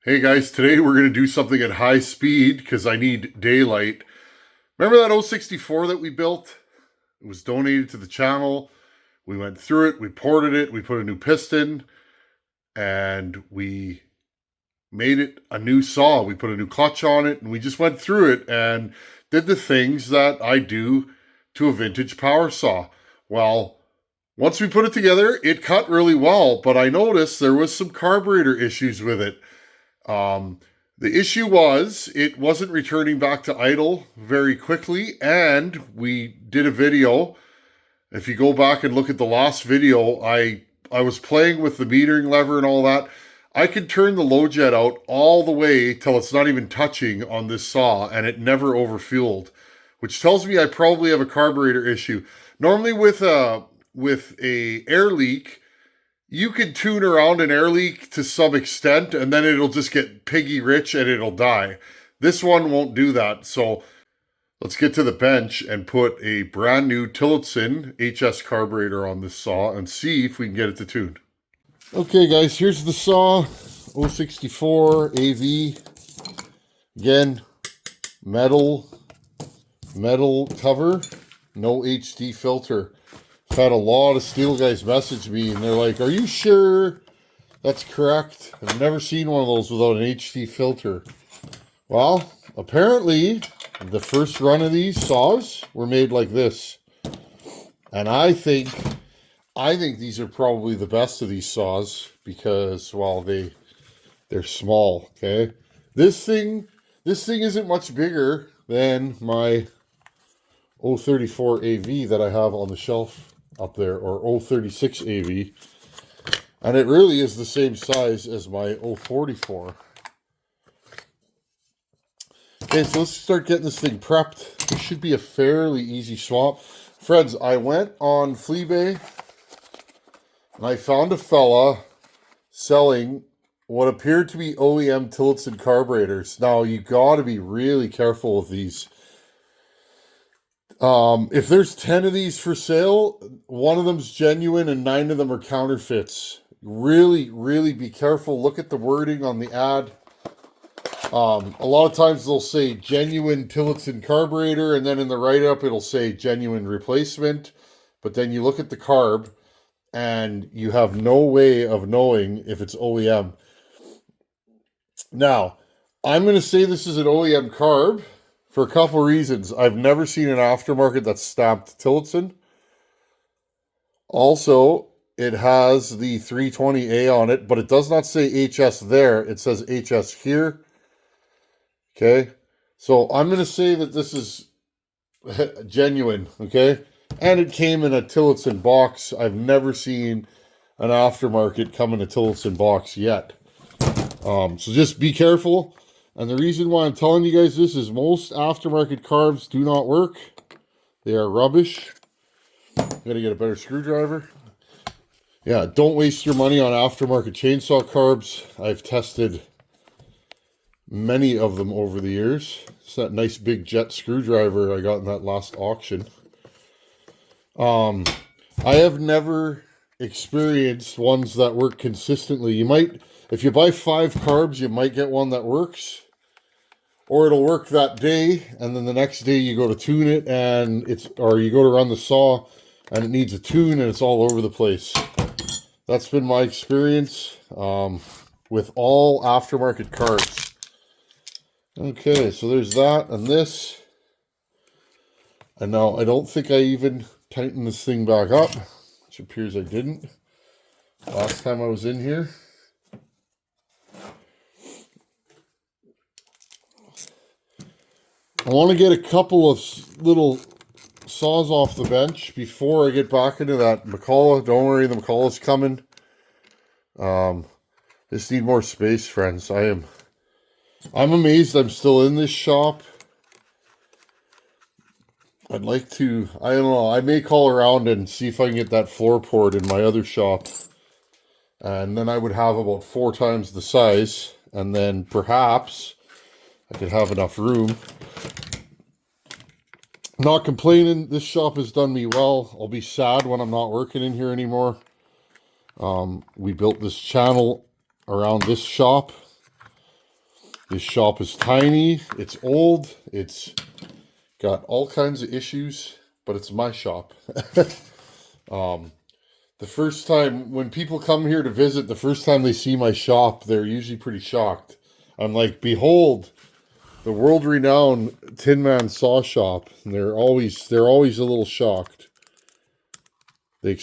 Hey guys, today we're going to do something at high speed because I need daylight. Remember that 064 that we built? It was donated to the channel. We went through it, we ported it, we put a new piston, and we made it a new saw. We put a new clutch on it, and we just went through it and did the things that I do to a vintage power saw. Well, once we put it together, it cut really well, but I noticed there was some carburetor issues with it. The issue was it wasn't returning back to idle very quickly, and we did a video. If you go back and look at the last video, I was playing with the metering lever and all that. I could turn the low jet out all the way till it's not even touching on this saw, and it never overfueled, which tells me I probably have a carburetor issue. Normally with a air leak, you can tune around an air leak to some extent and then it'll just get piggy rich and it'll die. This one won't do that. So let's get to the bench and put a brand new Tillotson HS carburetor on this saw and see if we can get it to tune. Okay guys, here's the saw, 064 AV. Again, metal cover, no HD filter. I've had a lot of steel guys message me and they're like, are you sure that's correct? I've never seen one of those without an HD filter. Well, apparently the first run of these saws were made like this. And I think these are probably the best of these saws because, well, they're small, okay? This thing isn't much bigger than my 034 AV that I have on the shelf up there, or 036 AV, and it really is the same size as my 044. Okay, so let's start getting this thing prepped. This should be a fairly easy swap. Friends, I went on Fleabay and I found a fella selling what appeared to be OEM Tillotson carburetors. Now, you got to be really careful with these. If there's 10 of these for sale, one of them's genuine and 9 of them are counterfeits. Really, really be careful. Look at the wording on the ad. A lot of times they'll say genuine Tillotson carburetor, and then in the write-up it'll say genuine replacement. But then you look at the carb, and you have no way of knowing if it's OEM. Now, I'm going to say this is an OEM carb for a couple reasons. I've never seen an aftermarket that's stamped Tillotson. Also, it has the 320A on it, but it does not say HS there. It says HS here. Okay, so I'm going to say that this is genuine, okay? And it came in a Tillotson box. I've never seen an aftermarket come in a Tillotson box yet. So just be careful. And the reason why I'm telling you guys this is most aftermarket carbs do not work. They are rubbish. Gotta get a better screwdriver. Yeah, don't waste your money on aftermarket chainsaw carbs. I've tested many of them over the years. It's that nice big jet screwdriver I got in that last auction. I have never experienced ones that work consistently. You might, if you buy 5 carbs, you might get one that works. Or it'll work that day, and then the next day you go to tune it, and or you go to run the saw, and it needs a tune, and it's all over the place. That's been my experience with all aftermarket carbs. Okay, so there's that and this. And now I don't think I even tightened this thing back up, which appears I didn't last time I was in here. I want to get a couple of little saws off the bench before I get back into that McCullough. Don't worry, the McCullough's coming. Just need more space, friends. I'm amazed I'm still in this shop. I'd like to, I don't know, I may call around and see if I can get that floor poured in my other shop. And then I would have about 4 times the size. And then perhaps I could have enough room. Not complaining. This shop has done me well. I'll be sad when I'm not working in here anymore. We built this channel around this shop. This shop is tiny, it's old, it's got all kinds of issues, but it's my shop. The first time, when people come here to visit, the first time they see my shop, they're usually pretty shocked. I'm like, behold, the world-renowned Tin Man Saw Shop. And they're always a little shocked. They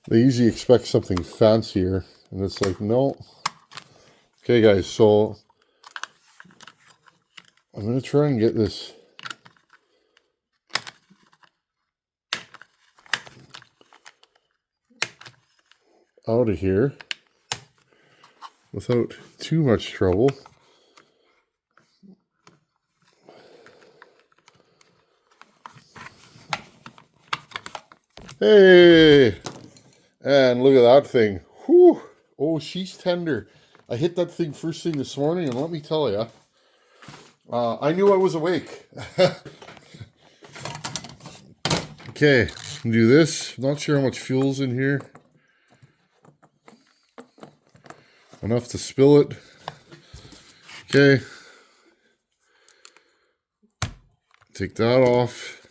usually expect something fancier. And it's like, no. Okay, guys, so I'm going to try and get this out of here without too much trouble. Hey! And look at that thing. Whew! Oh, she's tender. I hit that thing first thing this morning, and let me tell you, I knew I was awake. Okay, do this. Not sure how much fuel's in here. Enough to spill it. Okay. Take that off.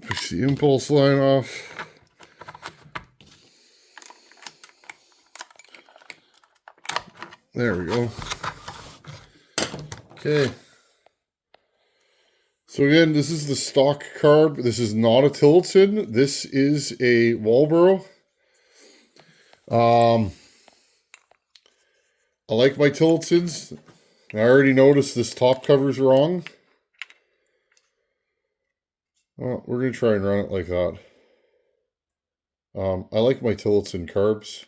Push the impulse line off. There we go. Okay. So again, this is the stock carb. This is not a Tillotson. This is a Walboro. I like my Tillotsons. I already noticed this top cover's wrong. Well, we're going to try and run it like that. I like my Tillotson carbs.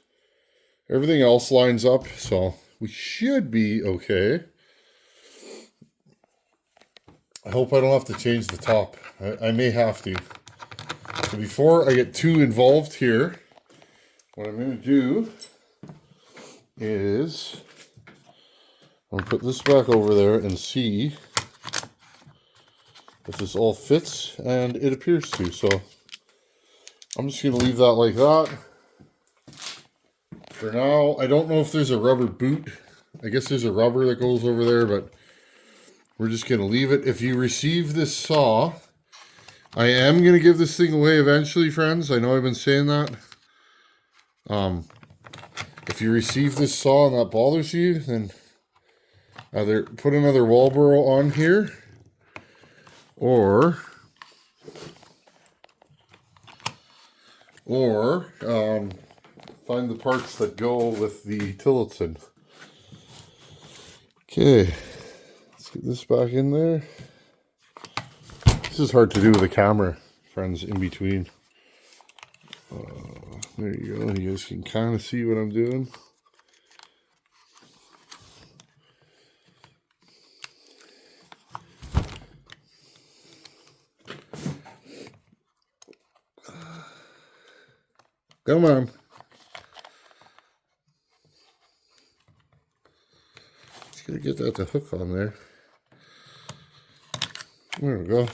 Everything else lines up, so we should be okay. I hope I don't have to change the top. I may have to. So before I get too involved here, what I'm going to do is I'm going to put this back over there and see if this all fits, and it appears to. So I'm just going to leave that like that. For now, I don't know if there's a rubber boot. I guess there's a rubber that goes over there, but we're just going to leave it. If you receive this saw, I am going to give this thing away eventually, friends. I know I've been saying that. If you receive this saw and that bothers you, then either put another Walboro on here, or find the parts that go with the Tillotson. Okay, let's get this back in there. This is hard to do with a camera, friends, in between. There you go. You guys can kind of see what I'm doing. Come on. Just gotta get that to hook on there. There we go.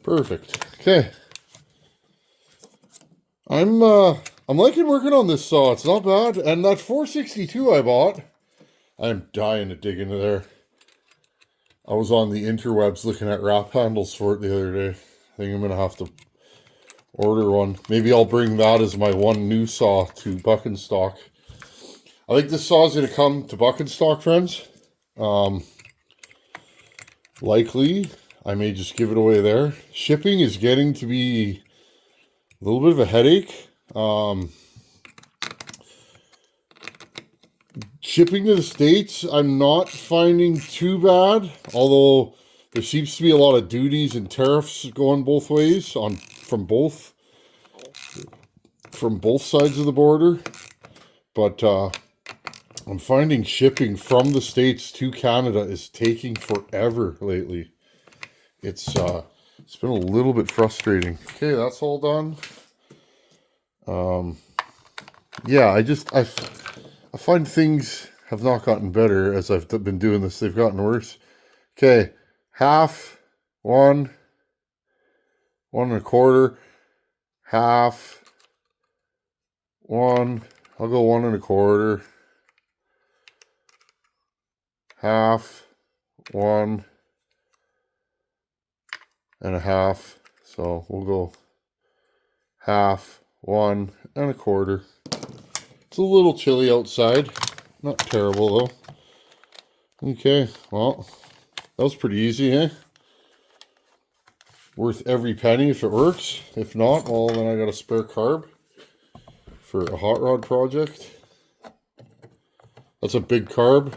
Perfect. Okay. I'm liking working on this saw. It's not bad. And that 462 I bought, I'm dying to dig into there. I was on the interwebs looking at wrap handles for it the other day. I think I'm gonna have to order one. Maybe I'll bring that as my one new saw to Buck and Stock. I think this saw is going to come to Buck and Stock, friends. Likely, I may just give it away there. Shipping is getting to be a little bit of a headache. Shipping to the States, I'm not finding too bad, although there seems to be a lot of duties and tariffs going both ways from both sides of the border. But I'm finding shipping from the States to Canada is taking forever lately. It's been a little bit frustrating. Okay, that's all done. Yeah, I find things have not gotten better as I've been doing this. They've gotten worse. Okay, half, one, 1 1/4, half, 1. I'll go 1 1/4, half, 1 1/2. So we'll go half, 1 1/4. It's a little chilly outside. Not terrible though. Okay, well, that was pretty easy, eh? Worth every penny if it works. If not, well, then I got a spare carb for a hot rod project. That's a big carb.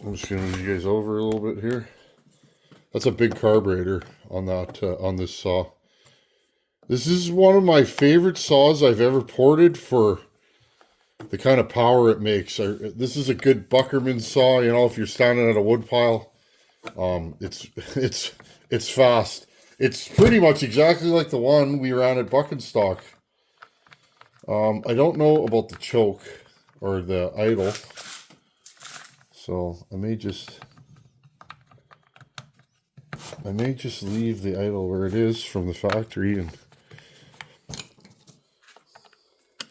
I'm just gonna move you guys over a little bit here. That's a big carburetor on that on this saw. This is one of my favorite saws I've ever ported for the kind of power it makes. This is a good Buckerman saw. You know, if you're standing at a wood pile, it's fast. It's pretty much exactly like the one we ran at Buckenstock. I don't know about the choke or the idle, so I may just leave the idle where it is from the factory. And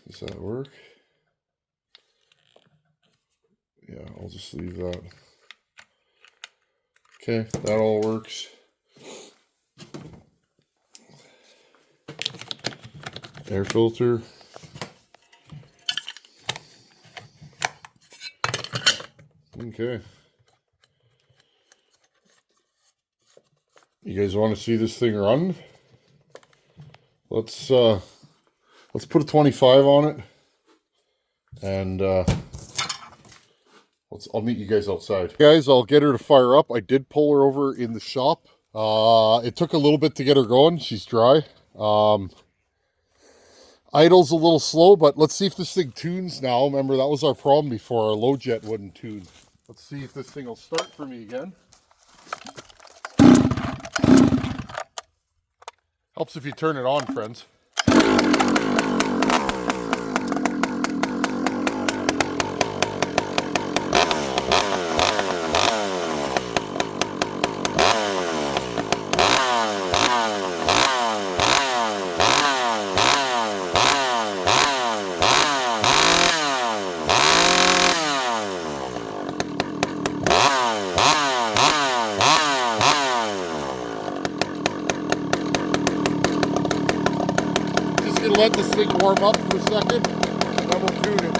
does that work? Yeah, I'll just leave that. Okay, that all works. Air filter. Okay. You guys want to see this thing run? Let's put a 25 on it, and I'll meet you guys outside. Guys, I'll get her to fire up. I did pull her over in the shop. It took a little bit to get her going. She's dry. Idle's a little slow, but let's see if this thing tunes now. Remember, that was our problem before. Our low jet wouldn't tune. Let's see if this thing will start for me again. Helps if you turn it on, friends. Let this thing warm up for a second, and then we'll tune it.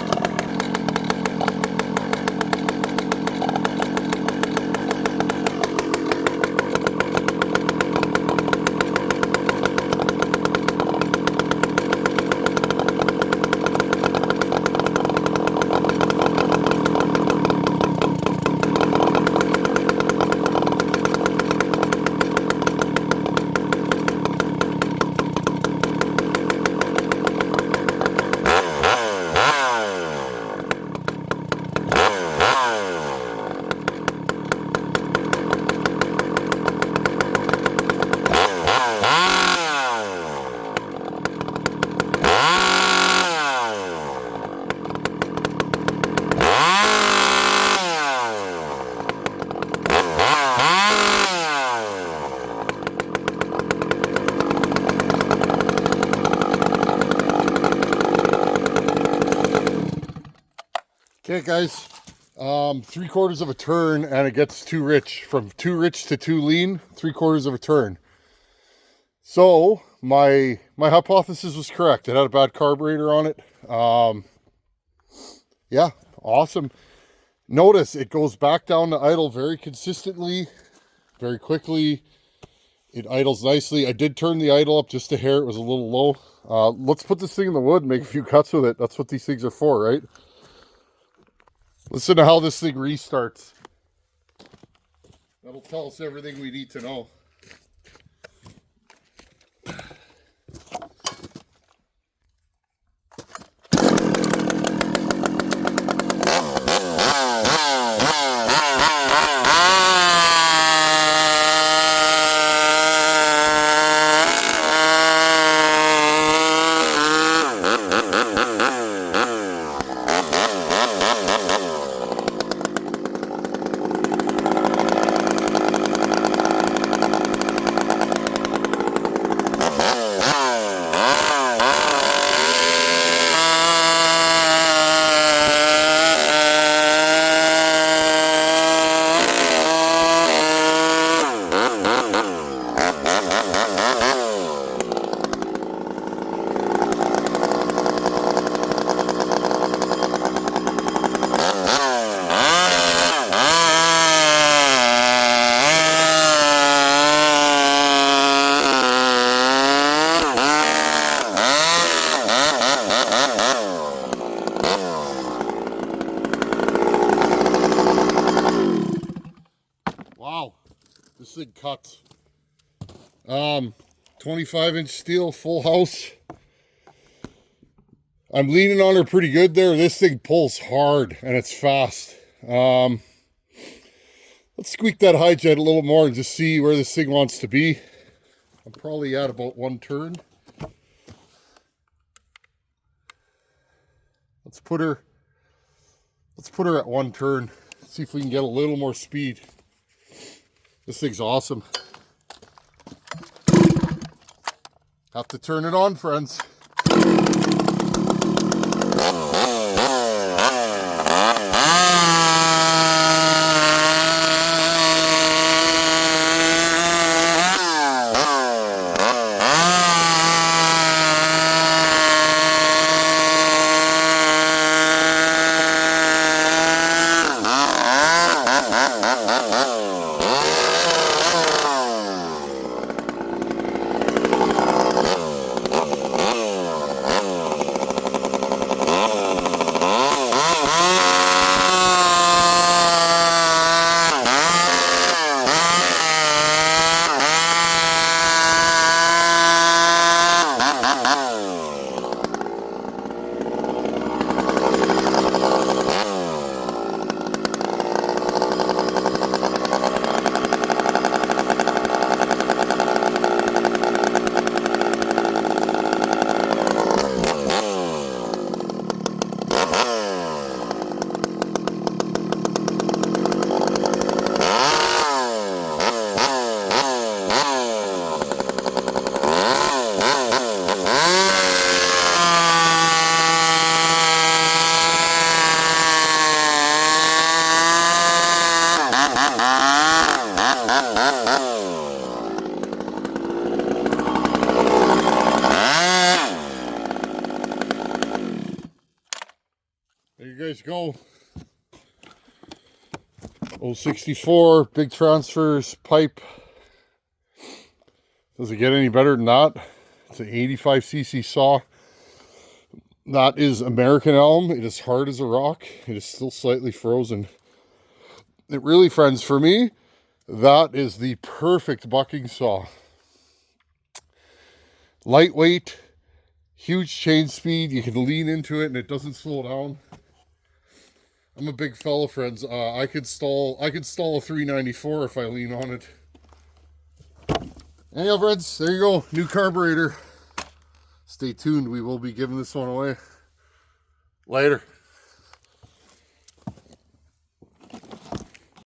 Okay, guys, 3/4 of a turn, and it gets too rich. From too rich to too lean, 3/4 of a turn. So my hypothesis was correct. It had a bad carburetor on it. Yeah, awesome. Notice it goes back down to idle very consistently, very quickly. It idles nicely. I did turn the idle up just a hair. It was a little low. Let's put this thing in the wood and make a few cuts with it. That's what these things are for, right? Listen to how this thing restarts. That'll tell us everything we need to know. Wow, this thing cuts. 25-inch steel, full house. I'm leaning on her pretty good there. This thing pulls hard and it's fast. Let's squeak that high jet a little more and just see where this thing wants to be. I'm probably at about 1 turn. Let's put her at 1 turn. See if we can get a little more speed. This thing's awesome. Have to turn it on, friends. There you guys go. 064, big transfers, pipe. Does it get any better than that? It's an 85cc saw. That is American elm. It is hard as a rock. It is still slightly frozen. It really, friends, for me, that is the perfect bucking saw. Lightweight, huge chain speed. You can lean into it and it doesn't slow down. I'm a big fella, friends. I could stall a 394 if I lean on it. Anyhow, friends, there you go. New carburetor. Stay tuned. We will be giving this one away. Later.